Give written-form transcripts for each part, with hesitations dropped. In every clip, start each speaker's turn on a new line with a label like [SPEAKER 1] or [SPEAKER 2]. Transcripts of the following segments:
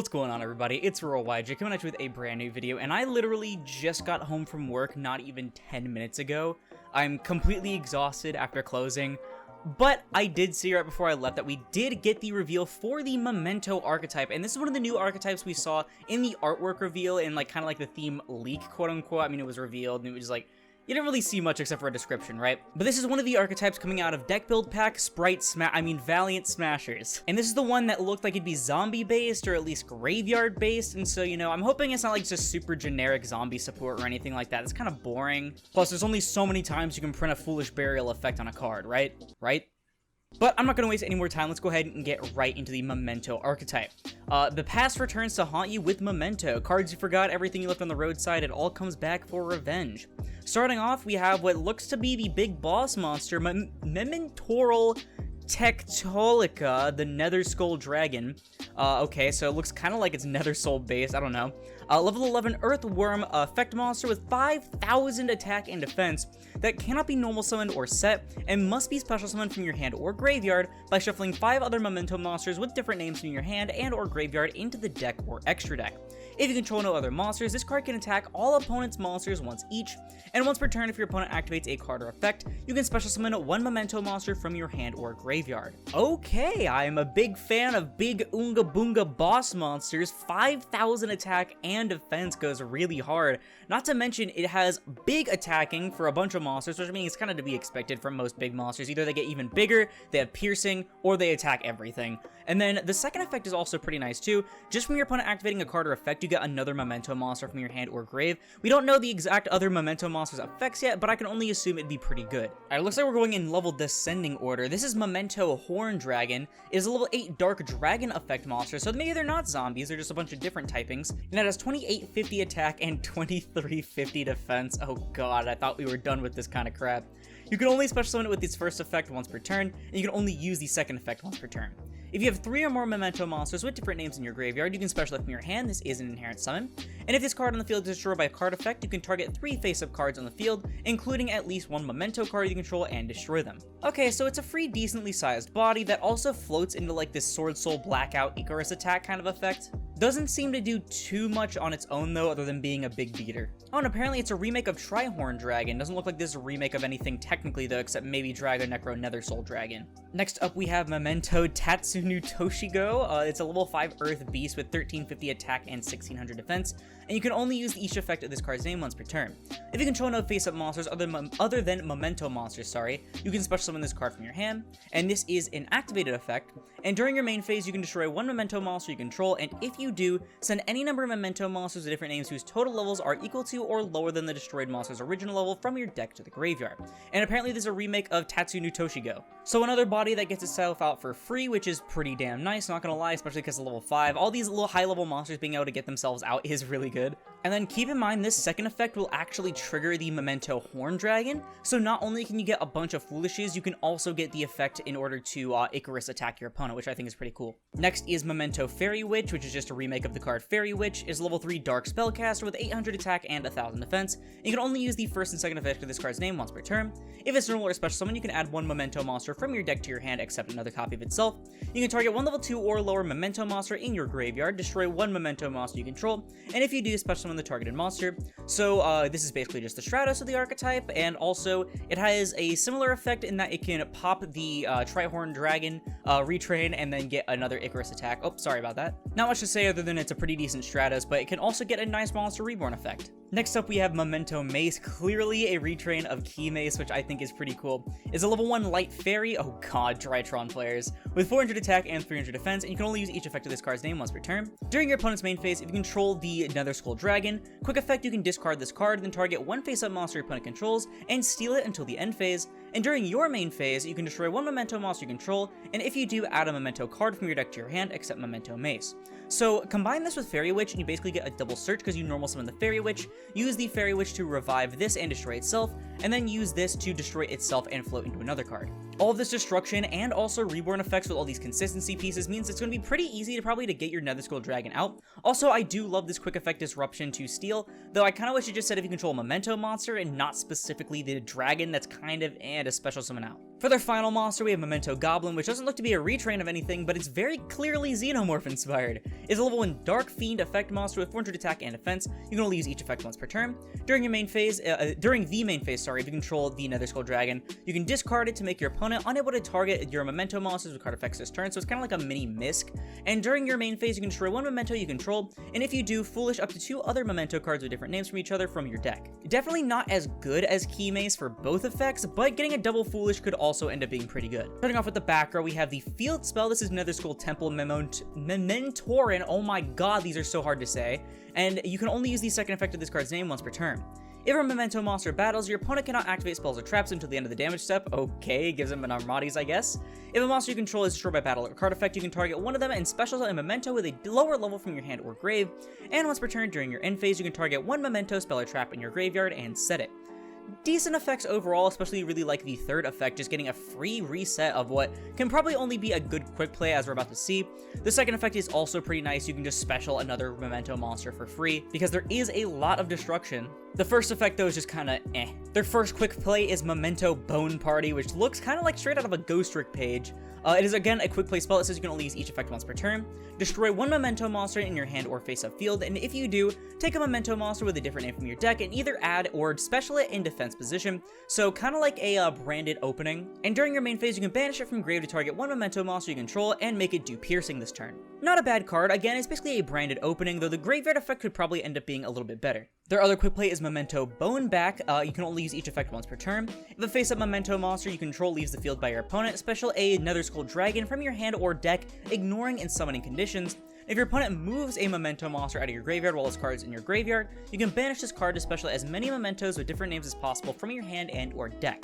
[SPEAKER 1] What's going on, everybody? It's Aurora coming at you with a brand new video, and I literally just got home from work not even 10 minutes ago. I'm completely exhausted after closing, but I did see right before I left that we did get the reveal for the Memento archetype, and this is one of the new archetypes we saw in the artwork reveal and kind of like the theme leak, quote-unquote. I mean, it was revealed, and it was like, you didn't really see much except for a description, right? But this is one of the archetypes coming out of Deck Build Pack Valiant Smashers. And this is the one that looked like it'd be zombie-based, or at least graveyard-based, and so, I'm hoping it's not like just super generic zombie support or anything like that. It's kind of boring. Plus, there's only so many times you can print a Foolish Burial effect on a card, right? But I'm not going to waste any more time. Let's go ahead and get right into the Memento archetype. The past returns to haunt you with Memento. Cards you forgot, everything you left on the roadside, it all comes back for revenge. Starting off, we have what looks to be the big boss monster, Memento Tectolica, the Nether Skull Dragon. Okay, so it looks kind of like it's Nether Soul based, I don't know. Level 11 Earthworm effect monster with 5,000 attack and defense that cannot be normal summoned or set, and must be special summoned from your hand or graveyard by shuffling 5 other Memento monsters with different names from your hand and or graveyard into the deck or extra deck. If you control no other monsters, this card can attack all opponent's monsters once each, and once per turn, if your opponent activates a card or effect, you can special summon 1 Memento monster from your hand or graveyard. Okay, I am a big fan of big Oonga Boonga boss monsters. 5,000 attack and defense goes really hard. Not to mention, it has big attacking for a bunch of monsters, which means it's kind of to be expected from most big monsters. Either they get even bigger, they have piercing, or they attack everything. And then the second effect is also pretty nice too. Just from your opponent activating a card or effect, you get another Memento monster from your hand or grave. We don't know the exact other Memento monsters effects yet, but I can only assume it'd be pretty good. Alright, looks like we're going in level descending order. This is Memento Horn Dragon. It is a level 8 Dark Dragon effect monster, so maybe they're not zombies, they're just a bunch of different typings. And it has 2850 attack and 2350 defense. Oh god, I thought we were done with this kind of crap. You can only special summon it with its first effect once per turn, and you can only use the second effect once per turn. If you have 3 or more Memento monsters with different names in your graveyard, you can special it from your hand. This is an inherent summon. And if this card on the field is destroyed by a card effect, you can target 3 face-up cards on the field, including at least 1 Memento card you control, and destroy them. Okay, so it's a free, decently sized body that also floats into like this Sword Soul Blackout Icarus attack kind of effect. Doesn't seem to do too much on its own though, other than being a big beater. Oh, and apparently it's a remake of Trihorn Dragon. Doesn't look like this is a remake of anything technically though, except maybe Drago Necro Nether Soul Dragon. Next up we have Memento Tatsunu Toshigo. It's a level 5 Earth Beast with 1350 attack and 1600 defense, and you can only use each effect of this card's name once per turn. If you control no face-up monsters other than Memento monsters, you can special summon this card from your hand, and this is an activated effect, and during your main phase you can destroy 1 Memento monster you control, and if you do, send any number of Memento monsters with different names whose total levels are equal to or lower than the destroyed monster's original level from your deck to the graveyard. And apparently this is a remake of Tatsunu Toshigo. So another body that gets itself out for free, which is pretty damn nice, not gonna lie, especially because of level 5. All these little high-level monsters being able to get themselves out is really good. And then keep in mind, this second effect will actually trigger the Memento Horn Dragon, so not only can you get a bunch of Foolishes, you can also get the effect in order to Icarus attack your opponent, which I think is pretty cool. Next is Memento Fairy Witch, which is just a remake of the card Fairy Witch. Is level 3 Dark Spellcaster with 800 attack and 1000 defense. You can only use the first and second effect of this card's name once per turn. If it's normal or special summon, you can add 1 Memento monster from your deck to your hand except another copy of itself. You can target 1 level 2 or lower Memento monster in your graveyard, destroy 1 Memento monster you control, and if you do, special summon the targeted monster. So this is basically just the Stratos of the archetype, and also it has a similar effect in that it can pop the Trihorn Dragon, retrain, and then get another Icarus attack. Oh, sorry about that. Not much to say other than it's a pretty decent Stratos, but it can also get a nice Monster Reborn effect. Next up we have Memento Mace, clearly a retrain of Key Mace, which I think is pretty cool. It's a level 1 Light Fairy, oh god, Drytron players, with 400 attack and 300 defense, and you can only use each effect of this card's name once per turn. During your opponent's main phase, if you control the Nether Skull Dragon, quick effect you can discard this card, then target 1 face-up monster your opponent controls, and steal it until the end phase. And during your main phase, you can destroy 1 Memento monster you control, and if you do, add a Memento card from your deck to your hand, except Memento Mace. So combine this with Fairy Witch, and you basically get a double search because you normal summon the Fairy Witch, use the Fairy Witch to revive this and destroy itself, and then use this to destroy itself and float into another card. All of this destruction and also reborn effects with all these consistency pieces means it's going to be pretty easy to probably get your Nether Skull Dragon out. Also, I do love this quick effect disruption to steal, though I kind of wish it just said if you control a Memento monster and not specifically the dragon. That's kind of to special summon out. For their final monster, we have Memento Goblin, which doesn't look to be a retrain of anything, but it's very clearly Xenomorph inspired. It's a level 1 Dark Fiend effect monster with 400 attack and defense. You can only use each effect once per turn. During the main phase, if you control the Nether Skull Dragon, you can discard it to make your opponent unable to target your Memento monsters with card effects this turn, so it's kind of like a mini Misk. And during your main phase, you can destroy one Memento you control, and if you do, foolish up to 2 other Memento cards with different names from each other from your deck. Definitely not as good as Key Mace for both effects, but getting a double foolish could also end up being pretty good. Starting off with the back row, we have the field spell. This is Nether Skull Temple Mementoran. Oh my god, these are so hard to say. And you can only use the second effect of this card's name once per turn. If a Memento monster battles, your opponent cannot activate spells or traps until the end of the damage step. Okay, gives him an Armades, I guess. If a monster you control is destroyed by battle or card effect, you can target one of them and special a Memento with a lower level from your hand or grave. And once per turn during your end phase, you can target one Memento, spell, or trap in your graveyard and set it. Decent effects overall, especially really like the third effect, just getting a free reset of what can probably only be a good quick play as we're about to see. The second effect is also pretty nice. You can just special another Memento monster for free because there is a lot of destruction. The first effect though is just kind of Their first quick play is Memento Bone Party, which looks kind of like straight out of a Ghost Trick page. It is again a quick play spell. It says you can only use each effect once per turn. Destroy one Memento monster in your hand or face-up field, and if you do, take a Memento monster with a different name from your deck and either add or special it in defense position, so kind of like a branded opening. And during your main phase, you can banish it from grave to target one Memento monster you control and make it do piercing this turn. Not a bad card. Again, it's basically a branded opening, though the graveyard effect could probably end up being a little bit better. Their other quick play is Memento Bone Back. You can only use each effect once per turn. If a face-up Memento monster you control leaves the field by your opponent, special a Nether Skull Dragon from your hand or deck, ignoring and summoning conditions. If your opponent moves a Memento monster out of your graveyard while this card is in your graveyard, you can banish this card to special as many Mementos with different names as possible from your hand and or deck.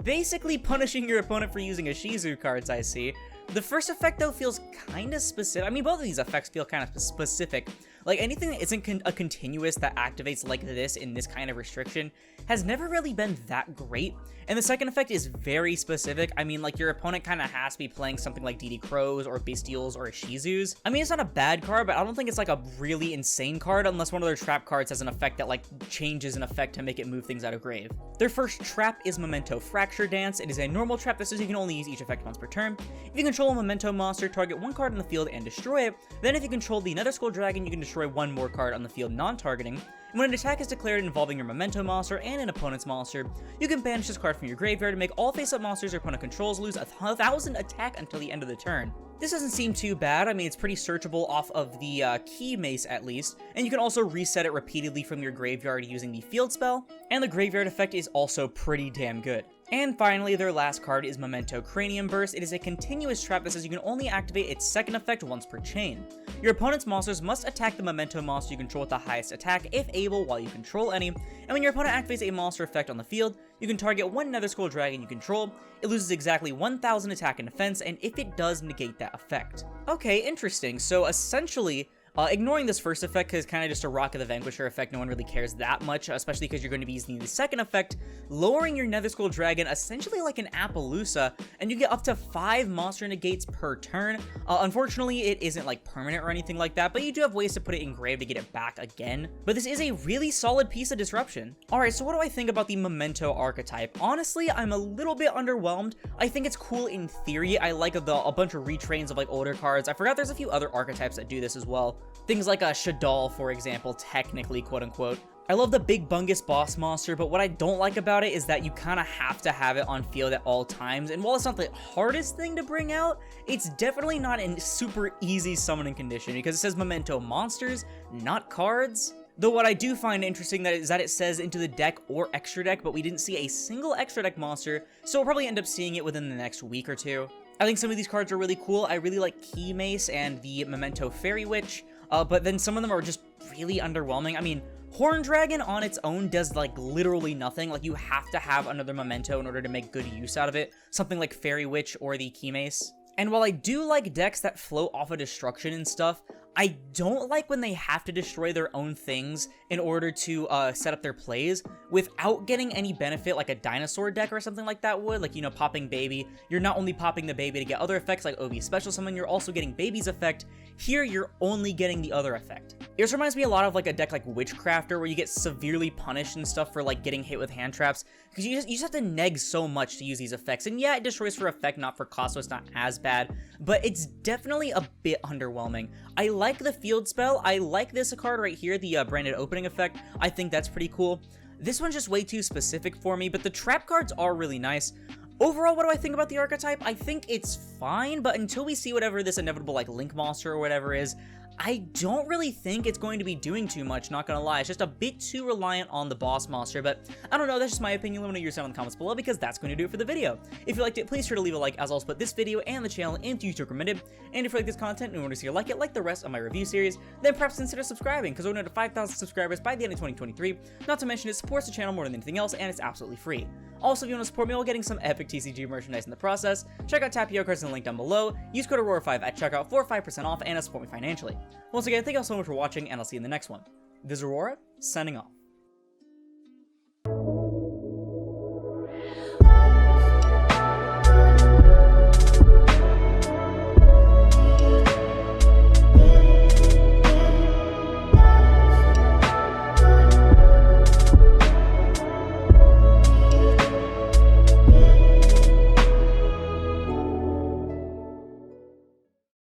[SPEAKER 1] Basically punishing your opponent for using Ishizu cards, I see. The first effect, though, feels kind of specific. I mean, both of these effects feel kind of specific. Like, anything that isn't a continuous that activates like this in this kind of restriction has never really been that great. And the second effect is very specific. I mean, like, your opponent kind of has to be playing something like DD Crows or Bestials or Ishizus. I mean, it's not a bad card, but I don't think it's like a really insane card unless one of their trap cards has an effect that like changes an effect to make it move things out of grave. Their first trap is Memento Fracture Dance. It is a normal trap that says you can only use each effect once per turn. If you control a Memento monster, target one card on the field and destroy it. Then if you control the Nether Skull Dragon, you can destroy one more card on the field non-targeting. And when an attack is declared involving your Memento monster and an opponent's monster, you can banish this card from your graveyard and make all face-up monsters your opponent controls lose 1,000 attack until the end of the turn. This doesn't seem too bad. I mean, it's pretty searchable off of the Key Mace at least, and you can also reset it repeatedly from your graveyard using the field spell, and the graveyard effect is also pretty damn good. And finally, their last card is Memento Cranium Burst. It is a continuous trap that says you can only activate its second effect once per chain. Your opponent's monsters must attack the Memento monster you control with the highest attack, if able, while you control any, and when your opponent activates a monster effect on the field, you can target one Nether Skull Dragon you control. It loses exactly 1,000 attack and defense, and if it does, negate that effect. Okay, interesting. So essentially, ignoring this first effect because it's kind of just a Rock of the Vanquisher effect, no one really cares that much, especially because you're going to be using the second effect, lowering your Nether Skull Dragon essentially like an Appaloosa, and you get up to 5 monster negates per turn. Unfortunately, it isn't like permanent or anything like that, but you do have ways to put it in grave to get it back again. But this is a really solid piece of disruption. Alright, so what do I think about the Memento archetype? Honestly, I'm a little bit underwhelmed. I think it's cool in theory. I like a bunch of retrains of like older cards. I forgot there's a few other archetypes that do this as well. Things like a Shadal, for example, technically, quote-unquote. I love the Big Bungus boss monster, but what I don't like about it is that you kind of have to have it on field at all times, and while it's not the hardest thing to bring out, it's definitely not in super easy summoning condition, because it says Memento monsters, not cards. Though what I do find interesting is that it says into the deck or extra deck, but we didn't see a single extra deck monster, so we'll probably end up seeing it within the next week or two. I think some of these cards are really cool. I really like Key Mace and the Memento Fairy Witch. But then some of them are just really underwhelming. I mean, Horn Dragon on its own does like literally nothing. Like, you have to have another Memento in order to make good use out of it. Something like Fairy Witch or the Key Mace. And while I do like decks that float off of destruction and stuff, I don't like when they have to destroy their own things in order to set up their plays without getting any benefit like a dinosaur deck or something like that would. Like, you know, popping baby. You're not only popping the baby to get other effects like OV special summon, you're also getting baby's effect. Here, you're only getting the other effect. It just reminds me a lot of like a deck like Witchcrafter, where you get severely punished and stuff for like getting hit with hand traps, because you just have to neg so much to use these effects. And yeah, it destroys for effect, not for cost, so it's not as bad, but it's definitely a bit underwhelming. I like the field spell. I like this card right here, the branded opening effect. I think that's pretty cool. This one's just way too specific for me, but the trap cards are really nice. Overall, what do I think about the archetype? I think it's fine, but until we see whatever this inevitable like Link monster or whatever is, I don't really think it's going to be doing too much, not gonna lie. It's just a bit too reliant on the boss monster, but I don't know, that's just my opinion. Let me know your sound in the comments below, because that's going to do it for the video. If you liked it, please sure to leave a like, as I'll split this video and the channel into YouTube recommended. And if you like this content and want to see or like it, like the rest of my review series, then perhaps consider subscribing, because we're going to 5,000 subscribers by the end of 2023. Not to mention, it supports the channel more than anything else, and it's absolutely free. Also, if you want to support me while getting some epic TCG merchandise in the process, check out Tapio cards in the link down below. Use code Aurora5 at checkout for 5% off and support me financially. Once again, thank you all so much for watching, and I'll see you in the next one. This is Aurora, signing off.